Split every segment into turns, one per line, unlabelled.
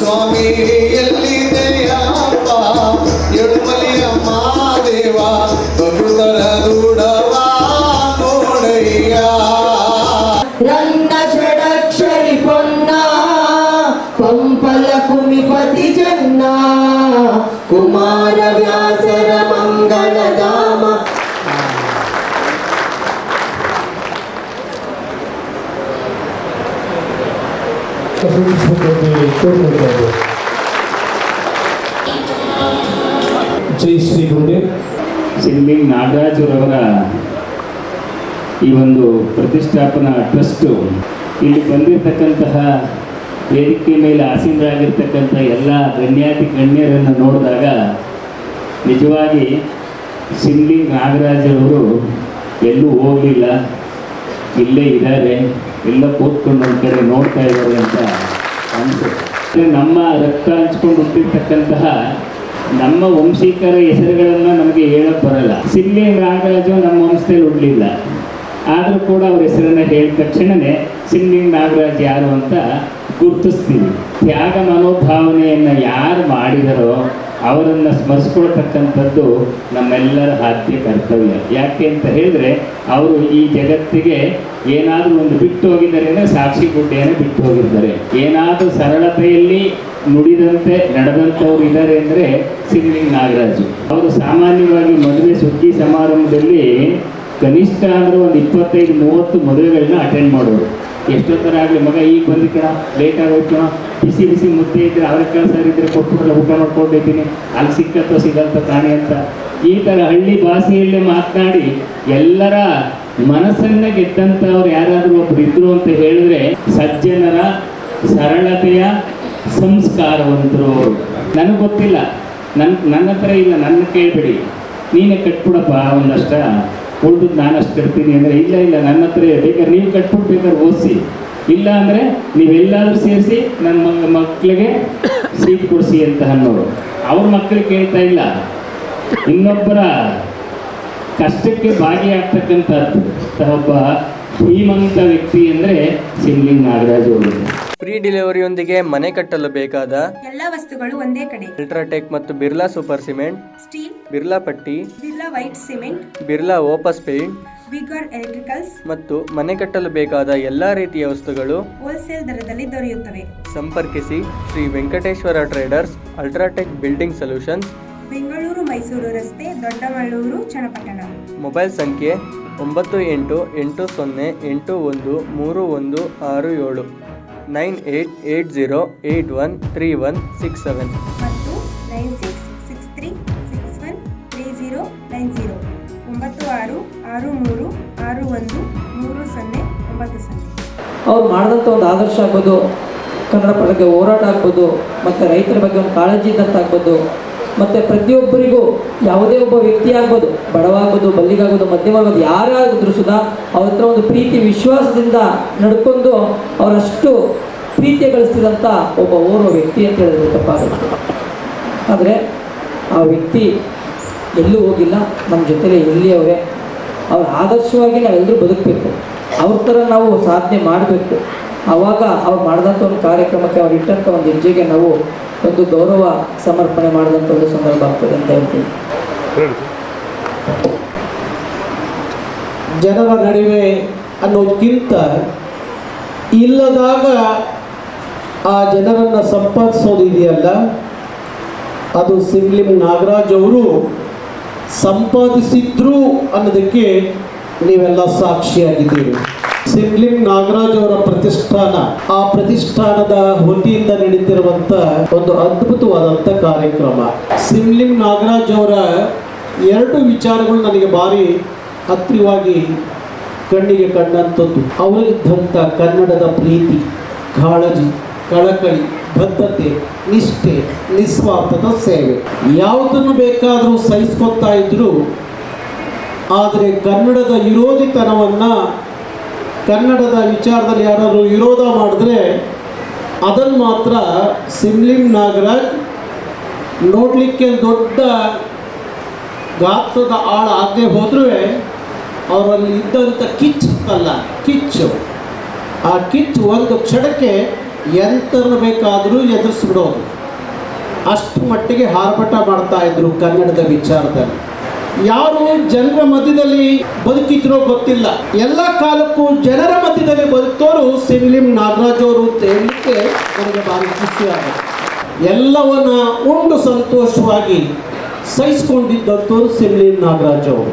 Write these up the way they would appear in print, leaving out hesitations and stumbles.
ಸ್ವಾಮಿ ಎಲ್ಲಿದೆಯಪ್ಪ ಎಡುಮಲಿಯ ಮಾದೇವ ಬಗುತರ ದೂಡವ ನೋಡಯ್ಯ
ರನ್ನ ಷಡಕ್ಷರಿ ಪೊನ್ನ ಪಂಪಲ ಕುಮಿಪತಿ ಜನ್ನ ಕುಮಾರ ವ್ಯಾಸರ ಮಂಗಳಧಾಮ.
ಜೈ ಶ್ರೀ ಗುರುದೇವ್.
ಸಿದ್ಧಲಿಂಗ ನಾಗರಾಜರವರ ಈ ಒಂದು ಪ್ರತಿಷ್ಠಾಪನಾ ಟ್ರಸ್ಟು ಇಲ್ಲಿ ಬಂದಿರತಕ್ಕಂತಹ ವೇದಿಕೆ ಮೇಲೆ ಆಸೀನರಾಗಿರ್ತಕ್ಕಂಥ ಎಲ್ಲ ಗಣ್ಯಾತಿ ಗಣ್ಯರನ್ನು ನೋಡಿದಾಗ ನಿಜವಾಗಿ ಸಿದ್ಧಲಿಂಗ ನಾಗರಾಜರವರು ಎಲ್ಲೂ ಹೋಗಲಿಲ್ಲ, ಇಲ್ಲೇ ಇದ್ದಾರೆ, ಎಲ್ಲ ಕೂತ್ಕೊಂಡು ಒಂದು ಕಡೆ ನೋಡ್ತಾ ಇದ್ದಾರೆ ಅಂತ ಅನಿಸುತ್ತೆ. ನಮ್ಮ ರಕ್ತ ಹಂಚ್ಕೊಂಡು ಹುಟ್ಟಿರ್ತಕ್ಕಂತಹ ನಮ್ಮ ವಂಶೀಕರ ಹೆಸರುಗಳನ್ನು ನಮಗೆ ಹೇಳಕ್ಕೆ ಬರಲ್ಲ. ಸಿದ್ಧಲಿಂಗ ನಾಗರಾಜು ನಮ್ಮ ವಂಶದಲ್ಲಿ ಹುಡ್ಲಿಲ್ಲ, ಆದರೂ ಕೂಡ ಅವ್ರ ಹೆಸರನ್ನು ಹೇಳಿದ ತಕ್ಷಣವೇ ಸಿದ್ಧಲಿಂಗ ನಾಗರಾಜ್ ಯಾರು ಅಂತ ಗುರುತಿಸ್ತೀವಿ. ತ್ಯಾಗ ಮನೋಭಾವನೆಯನ್ನು ಯಾರು ಮಾಡಿದರೋ ಅವರನ್ನು ಸ್ಮರಿಸ್ಕೊಳ್ತಕ್ಕಂಥದ್ದು ನಮ್ಮೆಲ್ಲರ ಆದ್ಯ ಕರ್ತವ್ಯ. ಯಾಕೆ ಅಂತ ಹೇಳಿದ್ರೆ ಅವರು ಈ ಜಗತ್ತಿಗೆ ಏನಾದರೂ ಒಂದು ಬಿಟ್ಟು ಹೋಗಿದ್ದಾರೆ ಅಂದರೆ ಸಾಕ್ಷಿ ಗುಡ್ಡೆಯನ್ನು ಬಿಟ್ಟು ಹೋಗಿದ್ದಾರೆ. ಏನಾದರೂ ಸರಳತೆಯಲ್ಲಿ ನುಡಿದಂತೆ ನಡೆದಂಥವ್ರು ಇದ್ದಾರೆ ಅಂದರೆ ಸಿದ್ಧಲಿಂಗ ನಾಗರಾಜು. ಅವರು ಸಾಮಾನ್ಯವಾಗಿ ಮದುವೆ ಸುದ್ದಿ ಸಮಾರಂಭದಲ್ಲಿ ಕನಿಷ್ಠ ಅಂದರೆ ಒಂದು 25-30 ಮದುವೆಗಳನ್ನ ಅಟೆಂಡ್ ಮಾಡೋರು. ಎಷ್ಟೊತ್ತರ ಆಗಲಿ ಮಗ ಈಗ ಬಂದಿಕ್ಕಣ, ಲೇಟ್ ಆಗೋಯ್ತು, ಬಿಸಿ ಬಿಸಿ ಮುದ್ದೆ ಇದ್ದರೆ ಅವರ ಕೆಲಸ ಇದ್ದರೆ ಕೊಟ್ಬಿಟ್ರೆ ಊಟ ಮಾಡ್ಕೊಂಡಿದ್ದೀನಿ, ಅಲ್ಲಿ ಸಿಕ್ಕತ್ತೋ ಸಿಗಲ್ತ ಪ್ರಾಣಿ ಅಂತ ಈ ಥರ ಹಳ್ಳಿ ಭಾಷೆಯಲ್ಲೇ ಮಾತನಾಡಿ ಎಲ್ಲರ ಮನಸ್ಸನ್ನ ಗೆದ್ದಂಥವ್ರು ಯಾರಾದರೂ ಒಬ್ರು ಇದ್ರು ಅಂತ ಹೇಳಿದ್ರೆ ಸಜ್ಜನರ ಸರಳತೆಯ ಸಂಸ್ಕಾರವಂತರು ಅವರು. ನನಗೆ ಗೊತ್ತಿಲ್ಲ, ನನ್ನ ಹತ್ರ ಇಲ್ಲ, ನನ್ನ ಕೇಳ್ಬೇಡಿ, ನೀನೇ ಕಟ್ಬಿಡಪ್ಪ ಒಂದಷ್ಟ, ಉಳಿದದ್ದು ನಾನು ಅಷ್ಟು ಕಟ್ತೀನಿ ಅಂದರೆ ಇಲ್ಲ ನನ್ನ ಹತ್ರ ಬೇಕಾದ್ರೆ ನೀವು ಕಟ್ಬಿಟ್ಟು ಬೇಕಾದ್ರೆ ಓದಿಸಿ, ಇಲ್ಲ ಅಂದರೆ ನೀವೆಲ್ಲಾದರೂ ಸೇರಿಸಿ ನನ್ನ ಮಕ್ಕಳಿಗೆ ಸೀಟ್ ಕೊಡಿಸಿ ಅಂತ ಅನ್ನೋರು. ಅವ್ರ ಮಕ್ಕಳಿಗೆ ಕೇಳ್ತಾ ಇಲ್ಲ, ಇನ್ನೊಬ್ಬರ ಕಷ್ಟಕ್ಕೆ ಭಾಗಿಯಾಗ್ತಕ್ಕಂಥದ್ದು ಒಬ್ಬ ಶ್ರೀಮಂತ ವ್ಯಕ್ತಿ ಅಂದರೆ ಸಿದ್ಧಲಿಂಗ ನಾಗರಾಜ್ ಅವರು.
ಫ್ರೀ ಡೆಲಿವರಿಯೊಂದಿಗೆ ಮನೆ ಕಟ್ಟಲು ಬೇಕಾದ
ಎಲ್ಲ ವಸ್ತುಗಳು ಒಂದೇ ಕಡೆ.
ಅಲ್ಟ್ರಾಟೆಕ್ ಮತ್ತು Birla super cement,
steel,
Birla ಪಟ್ಟಿ,
Birla white cement,
Birla ಓಪಸ್ paint,
vigour electricals
ಮತ್ತು ಮನೆ ಕಟ್ಟಲು ಬೇಕಾದ ಎಲ್ಲಾ ರೀತಿಯ ವಸ್ತುಗಳು
ಹೋಲ್ಸೇಲ್ ದರದಲ್ಲಿ ದೊರೆಯುತ್ತವೆ.
ಸಂಪರ್ಕಿಸಿ Shri Venkateshwara traders, UltraTech building solutions,
Bengaluru Mysuru ರಸ್ತೆ, ದೊಡ್ಡಮಳ್ಳೂರು, ಚನ್ನಪಟ್ಟಣ.
ಮೊಬೈಲ್ ಸಂಖ್ಯೆ 9881813167 9880813167
ಮತ್ತು 9663613090 9663613090.
ಅವ್ರು ಮಾಡಿದಂಥ ಒಂದು ಆದರ್ಶ ಆಗ್ಬೋದು, ಕನ್ನಡ ಬಗ್ಗೆ ಹೋರಾಟ ಆಗ್ಬೋದು, ಮತ್ತು ರೈತರ ಬಗ್ಗೆ ಒಂದು ಕಾಳಜಿ ಇದ್ದಂತಾಗ್ಬೋದು, ಮತ್ತು ಪ್ರತಿಯೊಬ್ಬರಿಗೂ ಯಾವುದೇ ಒಬ್ಬ ವ್ಯಕ್ತಿ ಆಗ್ಬೋದು, ಬಡವಾಗ್ಬೋದು, ಬಲ್ಲಿಗಾಗ್ಬೋದು, ಮಧ್ಯಮ ಆಗ್ಬೋದು, ಯಾರಾಗಿದ್ರು ಸುಧಾ ಅವ್ರ ಹತ್ರ ಒಂದು ಪ್ರೀತಿ ವಿಶ್ವಾಸದಿಂದ ನಡ್ಕೊಂಡು ಅವರಷ್ಟು ಪ್ರೀತಿ ಗಳಿಸ್ತಿದಂಥ ಒಬ್ಬ ಓರ್ವ ವ್ಯಕ್ತಿ ಅಂತ ಹೇಳಿದ್ರೆ ತಪ್ಪಾಗುತ್ತೆ. ಆದರೆ ಆ ವ್ಯಕ್ತಿ ಎಲ್ಲೂ ಹೋಗಿಲ್ಲ, ನಮ್ಮ ಜೊತೆಲೇ ಎಲ್ಲಿ ಅವರೇ. ಅವ್ರ ಆದರ್ಶವಾಗಿ ನಾವೆಲ್ಲರೂ ಬದುಕಬೇಕು, ಅವ್ರ ಥರ ನಾವು ಸಾಧನೆ ಮಾಡಬೇಕು. ಆವಾಗ ಅವ್ರು ಮಾಡಿದಂಥ ಒಂದು ಕಾರ್ಯಕ್ರಮಕ್ಕೆ ಅವ್ರು ಇಟ್ಟಂಥ ಒಂದು ಹೆಜ್ಜೆಗೆ ನಾವು ಒಂದು ಗೌರವ ಸಮರ್ಪಣೆ ಮಾಡಿದಂಥ ಒಂದು ಸಂದರ್ಭ ಆಗ್ತದೆ ಅಂತ ಹೇಳ್ತೀನಿ.
ಜನರ ನಡುವೆ ಅನ್ನೋದಕ್ಕಿಂತ ಇಲ್ಲದಾಗ ಆ ಜನರನ್ನು ಸಂಪಾದಿಸೋದಿದೆಯಲ್ಲ, ಅದು ಸಿದ್ಧಲಿಂಗ ನಾಗರಾಜ್ ಅವರು ಸಂಪಾದಿಸಿದ್ರು ಅನ್ನೋದಕ್ಕೆ ನೀವೆಲ್ಲ ಸಾಕ್ಷಿಯಾಗಿದ್ದೀರಿ. ಸಿದ್ಧಲಿಂಗ ನಾಗರಾಜ್ ಅವರ ಪ್ರತಿಷ್ಠಾನ, ಆ ಪ್ರತಿಷ್ಠಾನದ ವತಿಯಿಂದ ನಡೀತಿರುವಂಥ ಒಂದು ಅದ್ಭುತವಾದಂಥ ಕಾರ್ಯಕ್ರಮ. ಸಿದ್ಧಲಿಂಗ ನಾಗರಾಜ್ ಅವರ 2 ವಿಚಾರಗಳು ನನಗೆ ಭಾರಿ ಹತ್ತಿರವಾಗಿ ಕಣ್ಣಿಗೆ ಕಂಡಂಥದ್ದು. ಅವರಿದ್ದಂಥ ಕನ್ನಡದ ಪ್ರೀತಿ, ಕಾಳಜಿ, ಕಳಕಳಿ, ಬದ್ಧತೆ, ನಿಷ್ಠೆ, ನಿಸ್ವಾರ್ಥದ ಸೇವೆ. ಯಾವುದನ್ನು ಬೇಕಾದರೂ ಸಹಿಸ್ಕೊತಾ ಇದ್ರು, ಆದರೆ ಕನ್ನಡದ ವಿರೋಧಿತನವನ್ನು, ಕನ್ನಡದ ವಿಚಾರದಲ್ಲಿ ಯಾರಾದರೂ ವಿರೋಧ ಮಾಡಿದ್ರೆ ಅದನ್ನು ಮಾತ್ರ ಸಿದ್ಧಲಿಂಗ ನಾಗರಾಜ್ ನೋಡಲಿಕ್ಕೆ ದೊಡ್ಡ ಗಾತ್ರದ ಆಳ ಆಗದೆ ಹೋದ್ರೂ ಅವರಲ್ಲಿ ಇದ್ದಂಥ ಕಿಚ್ಚಲ್ಲ, ಕಿಚ್ಚು, ಆ ಕಿಚ್ಚು ಒಂದು ಕ್ಷಣಕ್ಕೆ ಎಂತರನ್ನು ಬೇಕಾದರೂ ಎದುರಿಸ್ಬಿಡೋದು, ಅಷ್ಟು ಮಟ್ಟಿಗೆ ಹಾರ್ಭಟ ಮಾಡ್ತಾ ಇದ್ರು ಕನ್ನಡದ ವಿಚಾರದಲ್ಲಿ. ಯಾರು ಜನರ ಮಧ್ಯದಲ್ಲಿ ಬದುಕಿದ್ರೋ ಗೊತ್ತಿಲ್ಲ, ಎಲ್ಲ ಕಾಲಕ್ಕೂ ಜನರ ಮಧ್ಯದಲ್ಲಿ ಬದುಕೋರು ಸಿಂಗ್ಲಿಂ ನಾಗರಾಜ್ ಅವರು ಅಂತ ಹೇಳಲಿಕ್ಕೆ ನನಗೆ ಭಾರಿ ಖುಷಿಯಾಗುತ್ತೆ. ಎಲ್ಲವನ್ನ ಉಂಡು ಸಂತೋಷವಾಗಿ ಸಹಿಸ್ಕೊಂಡಿದ್ದಂಥವ್ರು ಸಿಂಗ್ಲಿಂ ನಾಗರಾಜ್ ಅವರು.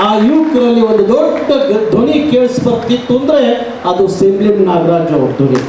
ಆ ಯುವಕರಲ್ಲಿ ಒಂದು ದೊಡ್ಡ ಧ್ವನಿ ಕೇಳಿಸ್ಬರ್ತಿತ್ತು ಅಂದರೆ ಅದು ಸಿಂಗ್ಲಿಂ ನಾಗರಾಜ್ ಅವ್ರ ಧ್ವನಿ.